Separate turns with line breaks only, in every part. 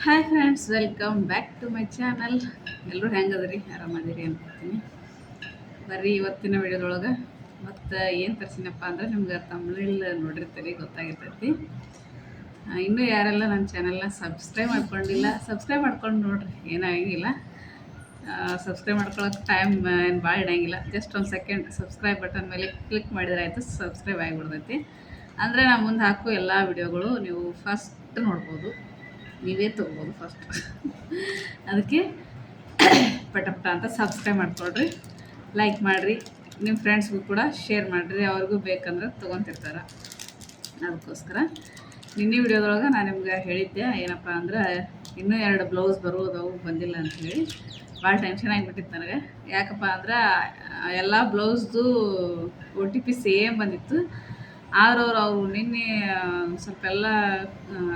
Hi friends, welcome back to my channel. ಎಲ್ಲರೂ ಹೆಂಗದ್ರಿ? ಆರಾಮದಿರಿ ಅನ್ಕೋತೀನಿ. ಬರ್ರಿ ಇವತ್ತಿನ ವಿಡಿಯೋದೊಳಗೆ ಮತ್ತು ಏನು ತರಿಸಿನಪ್ಪ ಅಂದ್ರೆ ನಿಮ್ಗೆ ತಮಿಳ್ ನೋಡಿರ್ತೀರಿ, ಗೊತ್ತಾಗಿರ್ತೈತಿ. ಇನ್ನೂ ಯಾರೆಲ್ಲ ನನ್ನ ಚಾನಲ್ನ ಸಬ್ಸ್ಕ್ರೈಬ್ ಮಾಡ್ಕೊಂಡಿಲ್ಲ, ಸಬ್ಸ್ಕ್ರೈಬ್ ಮಾಡ್ಕೊಂಡು ನೋಡ್ರಿ, ಏನಾಗಿಲ್ಲ. ಸಬ್ಸ್ಕ್ರೈಬ್ ಮಾಡ್ಕೊಳಕ್ಕೆ ಟೈಮ್ ಏನು ಭಾಳ ಇಡಂಗಿಲ್ಲ. ಜಸ್ಟ್ ಒಂದು ಸೆಕೆಂಡ್ ಸಬ್ಸ್ಕ್ರೈಬ್ ಬಟನ್ ಮೇಲೆ ಕ್ಲಿಕ್ ಮಾಡಿದ್ರೆ ಆಯಿತು, ಸಬ್ಸ್ಕ್ರೈಬ್ ಆಗಿಬಿಡ್ತೈತಿ. ಅಂದರೆ ನಾನು ಮುಂದೆ ಹಾಕೋ ಎಲ್ಲ ವಿಡಿಯೋಗಳು ನೀವು ಫಸ್ಟ್ ನೋಡ್ಬೋದು, ನೀವೇ ತೊಗೋಬೋದು ಫಸ್ಟ್. ಅದಕ್ಕೆ ಪಟ ಅಂತ ಸಬ್ಸ್ಕ್ರೈಬ್ ಮಾಡ್ಕೊಳ್ರಿ, ಲೈಕ್ ಮಾಡಿರಿ, ನಿಮ್ಮ ಫ್ರೆಂಡ್ಸ್ಗೂ ಕೂಡ ಶೇರ್ ಮಾಡಿರಿ, ಅವ್ರಿಗೂ ಬೇಕಂದ್ರೆ ತೊಗೊತಿರ್ತಾರೆ. ಅದಕ್ಕೋಸ್ಕರ ನಿನ್ನೆ ವಿಡಿಯೋದೊಳಗೆ ನಾನು ನಿಮ್ಗೆ ಹೇಳಿದ್ದೆ ಏನಪ್ಪ ಅಂದ್ರೆ ಇನ್ನೂ 2 ಬ್ಲೌಸ್ ಬರೋದವು ಬಂದಿಲ್ಲ ಅಂಥೇಳಿ. ಭಾಳ ಟೆನ್ಷನ್ ಆಗಿಬಿಟ್ಟಿತ್ತು ನನಗೆ. ಯಾಕಪ್ಪ ಅಂದ್ರೆ ಎಲ್ಲ ಬ್ಲೌಸ್ದು OTP ಸೇಮ್ ಬಂದಿತ್ತು. ಆದ್ರೆ ಅವ್ರು ನಿನ್ನೆ ಸ್ವಲ್ಪ ಎಲ್ಲ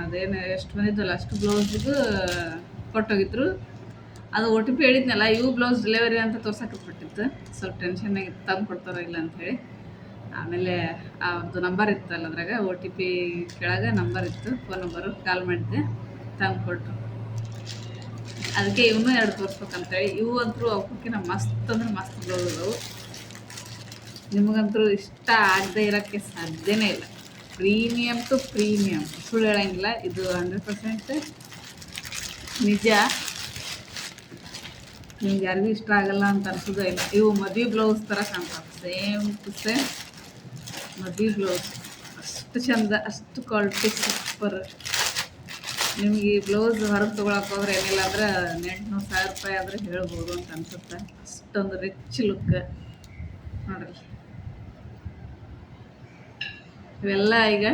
ಅದೇನು ಎಷ್ಟು ಬಂದಿದ್ದಲ್ಲ ಅಷ್ಟು ಬ್ಲೌಸಿಗೂ ಕೊಟ್ಟೋಗಿದ್ರು. ಅದು OTP ಹೇಳಿದ್ನಲ್ಲ, ಇವು ಬ್ಲೌಸ್ ಡೆಲಿವರಿ ಅಂತ ತೋರ್ಸಕ್ಬಿಟ್ಟಿತ್ತು. ಸ್ವಲ್ಪ ಟೆನ್ಷನ್ನಾಗಿತ್ತು, ತಂದು ಕೊಡ್ತಾರೋ ಇಲ್ಲ ಅಂಥೇಳಿ. ಆಮೇಲೆ ಅವ್ರದ್ದು ನಂಬರ್ ಇತ್ತಲ್ಲ, ಅದ್ರಾಗ OTP ಕೆಳಗೆ ನಂಬರ್ ಇತ್ತು, ಫೋನ್ ನಂಬರು. ಕಾಲ್ ಮಾಡಿದ್ದೆ, ತಂದು ಕೊಟ್ಟರು. ಅದಕ್ಕೆ ಇವನ್ನೂ 2 ತೋರಿಸ್ಬೇಕಂತೇಳಿ. ಇವು ಅಂತೂ ಅವಕ್ಕಿಂತ ಮಸ್ತ್ ಅಂದ್ರೆ ಮಸ್ತ್ ಬ್ಲೌಸ್ ಅದಾವು. ನಿಮಗಂತೂ ಇಷ್ಟ ಆಗದೆ ಇರೋಕ್ಕೆ ಸಾಧ್ಯನೇ ಇಲ್ಲ. ಪ್ರೀಮಿಯಮ್ ಟು ಪ್ರೀಮಿಯಮ್, ಸುಳ್ಳು ಹೇಳಂಗಿಲ್ಲ, ಇದು 100% ನಿಜ. ನಿಮ್ಗೆ ಯಾರಿಗೂ ಇಷ್ಟ ಆಗಲ್ಲ ಅಂತ ಅನ್ಸೋದೇ ಇಲ್ಲ. ಇವು ಮದುವೆ ಬ್ಲೌಸ್ ಥರ ಕಾಣ್ತಾವೆ, ಸೇಮ್ ಟು ಸೇಮ್ ಮದುವೆ ಬ್ಲೌಸ್. ಅಷ್ಟು ಚಂದ, ಅಷ್ಟು ಕ್ವಾಲಿಟಿ ಸೂಪರ್. ನಿಮ್ಗೆ ಈ ಬ್ಲೌಸ್ ಹೊರಗೆ ತೊಗೊಳಕ್ಕೆ ಹೋದ್ರೆ ಏನಿಲ್ಲ ಅಂದ್ರೆ 800,000 ರೂಪಾಯಿ ಆದರೆ ಹೇಳ್ಬೋದು ಅಂತ ಅನ್ಸುತ್ತೆ. ಅಷ್ಟೊಂದು ರಿಚ್ ಲುಕ್ ನೋಡ್ರಿ. ಇವೆಲ್ಲ ಈಗ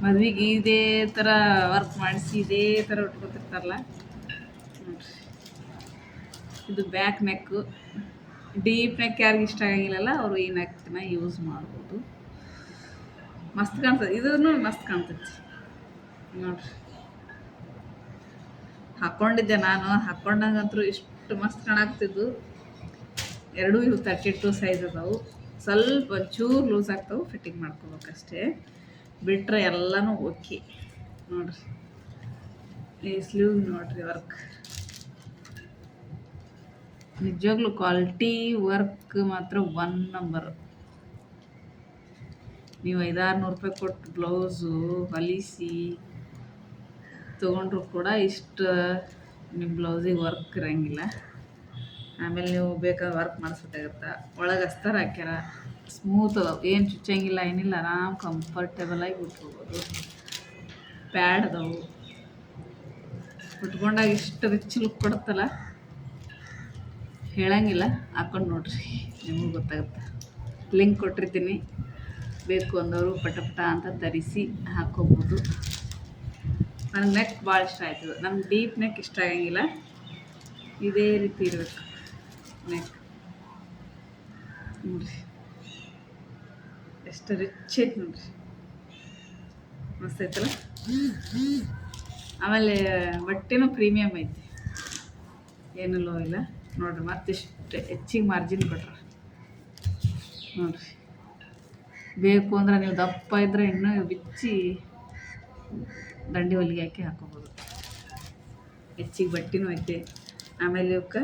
ಮದ್ವೆಗೆ ಇದೇ ಥರ ವರ್ಕ್ ಮಾಡಿಸಿ ಇದೇ ಥರ ಉಟ್ಕೊತಿರ್ತಾರಲ್ಲ ನೋಡ್ರಿ. ಇದು ಬ್ಯಾಕ್ ನೆಕ್ಕು. ಡೀಪ್ ನೆಕ್ ಯಾರಿಗೆ ಇಷ್ಟ ಆಗಂಗಿಲ್ಲಲ್ಲ ಅವರು ಈ ನೆಕ್ನ ಯೂಸ್ ಮಾಡ್ಬೋದು. ಮಸ್ತ್ ಕಾಣ್ತದೆ, ಇದೂ ಮಸ್ತ್ ಕಾಣ್ತೈತಿ ನೋಡ್ರಿ. ಹಾಕ್ಕೊಂಡಿದ್ದೆ ನಾನು, ಹಾಕ್ಕೊಂಡಂಗಂತೂ ಇಷ್ಟು ಮಸ್ತ್ ಕಾಣಾಕ್ತಿದ್ದು. ಎರಡೂ ಇವು 32 ಸೈಜ್ ಅದಾವು. ಸ್ವಲ್ಪ ಒಂಚೂರು ಲೂಸ್ ಆಗ್ತಾವೆ, ಫಿಟ್ಟಿಂಗ್ ಮಾಡ್ಕೋಬೇಕಷ್ಟೇ, ಬಿಟ್ಟರೆ ಎಲ್ಲನೂ ಓಕೆ ನೋಡ್ರಿ. ಈ ಸ್ಲೀವ್ ನೋಡ್ರಿ, ವರ್ಕ್ ನಿಜವಾಗ್ಲೂ ಕ್ವಾಲಿಟಿ ವರ್ಕ್ ಮಾತ್ರ 1 ನಂಬರ್. ನೀವು 500-600 ರೂಪಾಯಿ ಕೊಟ್ಟು ಬ್ಲೌಸು ಹೊಲಿಸಿ ತೊಗೊಂಡ್ರು ಕೂಡ ಇಷ್ಟು ನಿಮ್ಮ ಬ್ಲೌಸಿಗೆ ವರ್ಕ್ ಇರೋಂಗಿಲ್ಲ. ಆಮೇಲೆ ನೀವು ಬೇಕಾದ್ರೆ ವರ್ಕ್ ಮಾಡಿಸ್ಬೇಕಾಗತ್ತೆ. ಒಳಗೆ ಅಸ್ತರ ಹಾಕ್ಯಾರ, ಸ್ಮೂತ್ ಅದಾವೆ, ಏನು ಚುಚ್ಚಂಗಿಲ್ಲ, ಏನಿಲ್ಲ, ಆರಾಮ್ ಕಂಫರ್ಟೇಬಲಾಗಿ ಉಟ್ಕೋಬೋದು. ಪ್ಯಾಡ್ ಅದಾವು, ಉಟ್ಕೊಂಡಾಗ ಇಷ್ಟು ರಿಚ್ ಲುಕ್ ಕೊಡುತ್ತಲ್ಲ, ಹೇಳಂಗಿಲ್ಲ. ಹಾಕ್ಕೊಂಡು ನೋಡ್ರಿ, ನಿಮಗೂ ಗೊತ್ತಾಗುತ್ತೆ. ಲಿಂಕ್ ಕೊಟ್ಟಿರ್ತೀನಿ, ಬೇಕು ಅಂದವರು ಪಟ ಅಂತ ತರಿಸಿ ಹಾಕ್ಕೋಬೋದು. ನನಗೆ ನೆಕ್ ಭಾಳ ಇಷ್ಟ ಆಯ್ತದೆ. ನಮ್ಗೆ ಡೀಪ್ ನೆಕ್ ಇಷ್ಟ ಆಗಂಗಿಲ್ಲ, ಇದೇ ರೀತಿ ಇರಬೇಕು ನೆಕ್ ನೋಡ್ರಿ. ಎಷ್ಟು ರಿಚ್ ಐತಿ ನೋಡ್ರಿ, ಮಸ್ತ್ ಐತಲ್ಲ. ಆಮೇಲೆ ಬಟ್ಟೆನೂ ಪ್ರೀಮಿಯಮ್ ಐತಿ, ಏನು ಲೋ ಇಲ್ಲ ನೋಡ್ರಿ. ಮತ್ತಿಷ್ಟು ಹೆಚ್ಚಿಗೆ ಮಾರ್ಜಿನ್ ಕೊಟ್ರ ನೋಡ್ರಿ. ಬೇಕು ಅಂದ್ರೆ ನೀವು ದಪ್ಪ ಇದ್ರೆ ಇನ್ನೂ ಬಿಚ್ಚಿ ದಂಡಿ ಹೊಲಿಗೆ ಹಾಕಿ ಹಾಕೋಬೋದು. ಹೆಚ್ಚಿಗೆ ಬಟ್ಟೆನೂ ಐತೆ. ಆಮೇಲೆ ಇವಕ್ಕೆ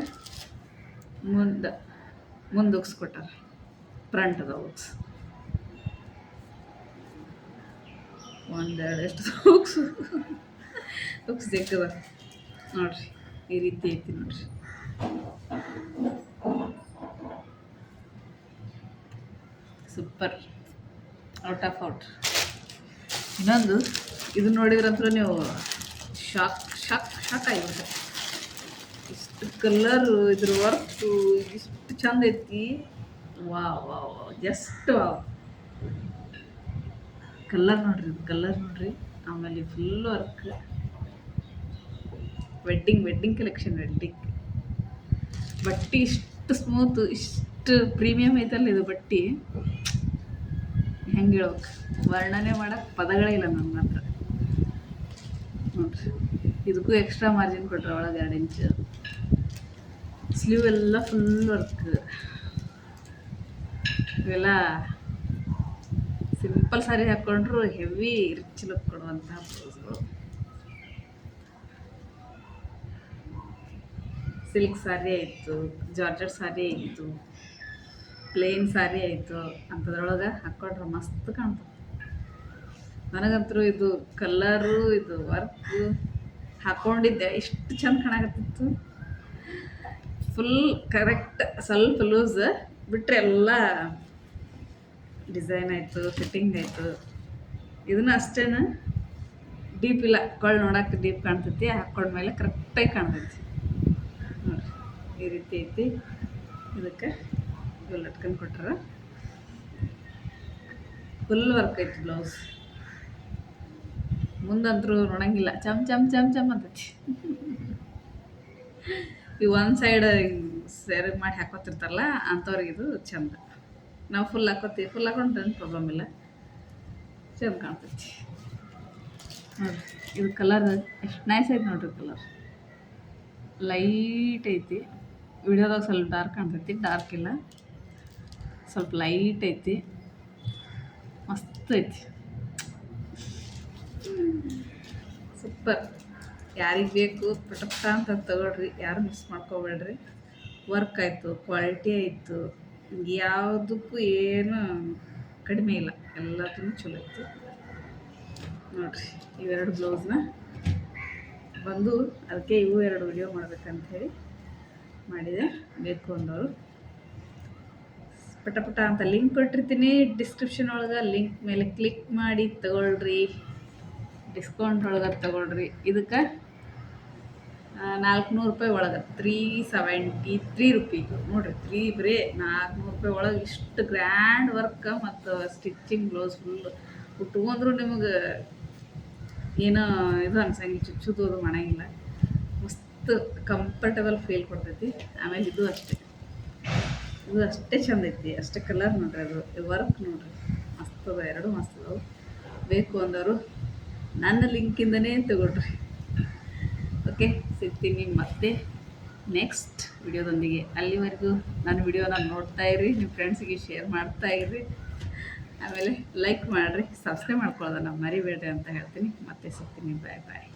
ಮುಂದೆ ಉಗ್ಸ್ಕೊಟ್ಟಾರ, ಫ್ರಂಟ್ ಅದ ಉಗ್ಸ್. ಒಂದೆರಡು ಎಷ್ಟು ಉಗ್ಸ್ ಜಗ್ಗದ ನೋಡ್ರಿ. ಈ ರೀತಿ ಐತಿ ನೋಡ್ರಿ. Super, out of out. ಇನ್ನೊಂದು ಇದು ನೋಡಿದ್ರಂತೂ ನೀವು ಶಾಕ್ ಆಗಿಬಿಡ್ತಾರೆ. ಇಷ್ಟು ಕಲರು, ಇದ್ರ ವರ್ಕು ಇಷ್ಟು ಚಂದ ಐತಿ. ವಾ ಜಸ್ಟ್ ವಾವ್. ಕಲರ್ ನೋಡ್ರಿ. ಆಮೇಲೆ ಫುಲ್ ವರ್ಕ್, ವೆಡ್ಡಿಂಗ್ ಕಲೆಕ್ಷನ್. ಬಟ್ಟೆ ಇಷ್ಟು ಸ್ಮೂತು, ಇಷ್ಟು ಪ್ರೀಮಿಯಮ್ ಐತಲ್ಲ ಇದು ಬಟ್ಟೆ. ಹೆಂಗೆ ಹೇಳ್ಬೇಕು, ವರ್ಣನೆ ಮಾಡೋಕ್ಕೆ ಪದಗಳೇ ಇಲ್ಲ ನನ್ನ ಹತ್ರ ನೋಡ್ರಿ. ಇದಕ್ಕೂ ಎಕ್ಸ್ಟ್ರಾ ಮಾರ್ಜಿನ್ ಕೊಟ್ಟರೆ ಒಳಗೆ 2 ಇಂಚ್. ಸ್ಲೀವ್ ಎಲ್ಲ ಫುಲ್ ವರ್ಕ್. ಇವೆಲ್ಲ ಸಿಂಪಲ್ ಸಾರಿ ಹಾಕ್ಕೊಂಡ್ರು ಹೆವಿ ರಿಚ್ ಲುಕ್ ಕೊಡುವಂತಹ ಬ್ಲೌಸ್ಗಳು. ಸಿಲ್ಕ್ ಸಾರಿ ಆಯಿತು, ಜಾರ್ಜೆಟ್ ಸಾರಿ ಆಯಿತು, ಪ್ಲೇನ್ ಸಾರಿ ಆಯಿತು, ಅಂಥದ್ರೊಳಗೆ ಹಾಕ್ಕೊಂಡ್ರೆ ಮಸ್ತ್ ಕಾಣ್ತದೆ. ನನಗಂತರೂ ಇದು ಕಲ್ಲರು ಇದು ವರ್ಕು ಹಾಕ್ಕೊಂಡಿದ್ದೆ ಇಷ್ಟು ಚಂದ ಕಾಣಕತ್ತಿತ್ತು. ಫುಲ್ ಕರೆಕ್ಟ್, ಸ್ವಲ್ಪ ಲೂಸ್ ಬಿಟ್ಟರೆ ಎಲ್ಲ ಡಿಸೈನ್ ಆಯಿತು, ಫಿಟ್ಟಿಂಗ್ ಆಯಿತು. ಇದನ್ನು ಅಷ್ಟೇನು ಡೀಪ್ ಇಲ್ಲ, ಕೊಳ್ಳು ನೋಡೋಕೆ ಡೀಪ್ ಕಾಣ್ತೈತಿ, ಹಾಕ್ಕೊಂಡ್ಮೇಲೆ ಕರೆಕ್ಟಾಗಿ ಕಾಣ್ತೈತಿ ನೋಡಿರಿ. ಈ ರೀತಿ ಐತಿ. ಇದಕ್ಕೆ ಇವು ಲಟ್ಕನ್ ಕೊಟ್ಟಾರ. ಫುಲ್ ವರ್ಕ್ ಐತಿ ಬ್ಲೌಸ್. ಮುಂದಂತರೂ ನೋಡಂಗಿಲ್ಲ, ಚಮ್ ಚಮ್ ಚಮ್ ಚಮ್ ಅಂತೈತಿ. ಈ ಒಂದು ಸೈಡ್ ಸೆರಗ್ ಮಾಡಿ ಹಾಕೋತಿರ್ತಾರಲ್ಲ ಅಂಥವ್ರಿಗೆ ಇದು ಚಂದ. ನಾವು ಫುಲ್ ಹಾಕೋತೀವಿ, ಫುಲ್ ಹಾಕೊಂಡ್ರೆ ಪ್ರಾಬ್ಲಮ್ ಇಲ್ಲ, ಚಂದ ಕಾಣ್ತೈತಿ ನೋಡಿರಿ. ಇದು ಕಲರ್ ಎಷ್ಟು ನೈಸ್ ಐತಿ ನೋಡ್ರಿ. ಕಲರ್ ಲೈಟ್ ಐತಿ. ವಿಡಿಯೋದಾಗ ಸ್ವಲ್ಪ ಡಾರ್ಕ್ ಕಾಣ್ತೈತಿ, ಡಾರ್ಕ್ ಇಲ್ಲ, ಸ್ವಲ್ಪ ಲೈಟ್ ಐತಿ, ಮಸ್ತ್ ಐತಿ, ಸೂಪರ್. ಯಾರಿಗೆ ಬೇಕು ಪಟಪಟ ಅಂತ ತಗೊಳ್ರಿ, ಯಾರು ಮಿಸ್ ಮಾಡ್ಕೋಬೇಡ್ರಿ. ವರ್ಕ್ ಆಯಿತು, ಕ್ವಾಲಿಟಿ ಆಯಿತು, ಯಾವುದಕ್ಕೂ ಏನು ಕಡಿಮೆ ಇಲ್ಲ, ಎಲ್ಲದೂ ಚಲೋ ಐತಿ ನೋಡಿರಿ. ಇವೆರಡು ಬ್ಲೌಸ್ನ ಬಂದು ಅದಕ್ಕೆ ಇವು 2 ವಿಡಿಯೋ ಮಾಡ್ಬೇಕಂತ ಹೇಳಿ ಮಾಡಿದೆ. ಬೇಕು ಅಂದವರು ಪಟಪಟ ಅಂತ ಲಿಂಕ್ ಕೊಟ್ಟಿರ್ತೀನಿ ಡಿಸ್ಕ್ರಿಪ್ಷನ್ ಒಳಗೆ. ಲಿಂಕ್ ಮೇಲೆ ಕ್ಲಿಕ್ ಮಾಡಿ ತಗೊಳ್ರಿ, ಡಿಸ್ಕೌಂಟ್ ಒಳಗೆ ತಗೊಳ್ರಿ. ಇದಕ್ಕೆ 400 ರೂಪಾಯಿ ಒಳಗೆ 373 ರೂಪಿ ನೋಡಿರಿ. ಬರೀ 400 ರೂಪಾಯಿ ಒಳಗೆ ಇಷ್ಟು ಗ್ರ್ಯಾಂಡ್ ವರ್ಕ್ ಮತ್ತು ಸ್ಟಿಚ್ಚಿಂಗ್ ಬ್ಲೌಸ್ ಫುಲ್ ಉಟ್ಕೊಂಡ್ರು ನಿಮಗೆ ಏನೋ ಇದು ಅನ್ಸಂಗಿಲ್ಲ, ಚುಚ್ಚುದು ಮಾಡಂಗಿಲ್ಲ, ಮಸ್ತ್ ಕಂಫರ್ಟಬಲ್ ಫೀಲ್ ಕೊಡ್ತೈತಿ. ಆಮೇಲೆ ಇದು ಅಷ್ಟೇ ಚಂದ ಐತಿ, ಅಷ್ಟೇ ಕಲರ್ ನೋಡ್ರಿ. ಅದು ವರ್ಕ್ ನೋಡ್ರಿ ಮಸ್ತ್ ಅದ, ಎರಡು ಮಸ್ತ್ ಅದಾವೆ. ಬೇಕು ಅಂದವರು ನನ್ನ ಲಿಂಕಿಂದನೇ ತಗೊಳ್ರಿ. ಓಕೆ, ಸಿಗ್ತೀನಿ ಮತ್ತೆ ನೆಕ್ಸ್ಟ್ ವಿಡಿಯೋದೊಂದಿಗೆ. ಅಲ್ಲಿವರೆಗೂ ನನ್ನ ವಿಡಿಯೋನ ನೋಡ್ತಾ ಇರಿ, ನಿಮ್ಮ ಫ್ರೆಂಡ್ಸಿಗೆ ಶೇರ್ ಮಾಡ್ತಾ ಇರಿ, ಆಮೇಲೆ ಲೈಕ್ ಮಾಡಿರಿ, ಸಬ್ಸ್ಕ್ರೈಬ್ ಮಾಡ್ಕೊಳ್ಳೋದನ್ನ ಮರಿಬೇಡ್ರಿ ಅಂತ ಹೇಳ್ತೀನಿ. ಮತ್ತೆ ಸಿಗ್ತೀನಿ. ಬಾಯ್ ಬಾಯ್.